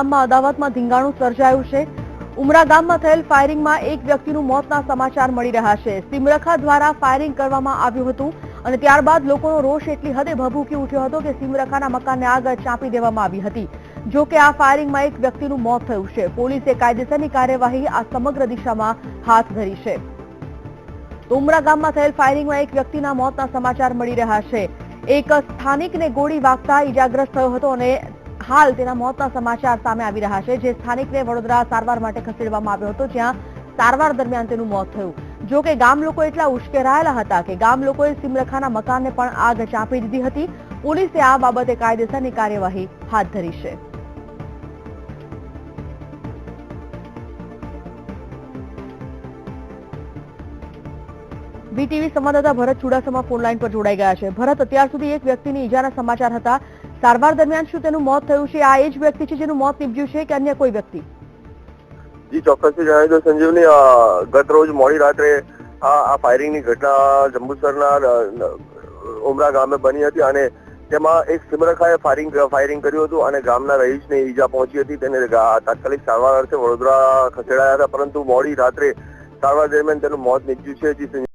ગામમાં અદાવતમાં ધીંગાણું સર્જાયું છે। ઉમરા ગામમાં થયેલ ફાયરિંગમાં એક વ્યક્તિનું મોતના સમાચાર મળી રહ્યા છે। સિમરખા દ્વારા ફાયરિંગ કરવામાં આવ્યું હતું અને ત્યારબાદ લોકોનો રોષ એટલી હદે ભભૂકી ઉઠ્યો હતો કે સિમરખાના મકાનને આગ ચાંપી દેવામાં આવી હતી। જો કે આ ફાયરિંગમાં એક વ્યક્તિનું મોત થયું છે। પોલીસે કાયદેસરની કાર્યવાહી આ સમગ્ર દિશામાં હાથ ધરી છે। તો ઉમરા ગામમાં થયેલ ફાયરિંગમાં એક વ્યક્તિના મોતના સમાચાર મળી રહ્યા છે। એક સ્થાનિકને ગોળી વાગતા ઈજાગ્રસ્ત થયો હતો અને હાલ તેના મોતના સમાચાર સામે આવી રહ્યા છે। જે સ્થાનિકને વડોદરા સારવાર માટે ખસેડવામાં આવ્યો હતો, જ્યાં સારવાર દરમિયાન તેનું મોત થયું। જો કે ગામ લોકો એટલા ઉશ્કેરાયેલા હતા કે ગામ લોકોએ સિમરખાના મકાનને પણ આગ ચાંપી દીધી હતી। પોલીસે આ બાબતે કાયદેસરની કાર્યવાહી હાથ ધરી છે। વીટીવી સંવાદદાતા ભરત ચુડાસમા ફોનલાઈન પર જોડાઈ ગયા છે। ભરત, અત્યાર સુધી એક વ્યક્તિની ઈજાના સમાચાર હતા। સારવાર દરમિયાન શું તેનું મોત થયું છે? આ એ જ વ્યક્તિ છે જેનું મોત નીપજ્યું છે કે અન્ય કોઈ વ્યક્તિ? જી, ચોક્કસથી જણાવી દો સંજીવની, ગત રોજ મોડી રાત્રે આ ફાયરિંગની ઘટના જંબુસરના ઉમરા ગામે બની હતી અને તેમાં એક સિમરખાએ ફાયરિંગ કર્યું હતું અને ગામના રહીશને ઈજા પહોંચી હતી। તેને તાત્કાલિક સારવાર અર્થે વડોદરા ખસેડાયા હતા, પરંતુ મોડી રાત્રે સારવાર દરમિયાન તેનું મોત નીપજ્યું છે।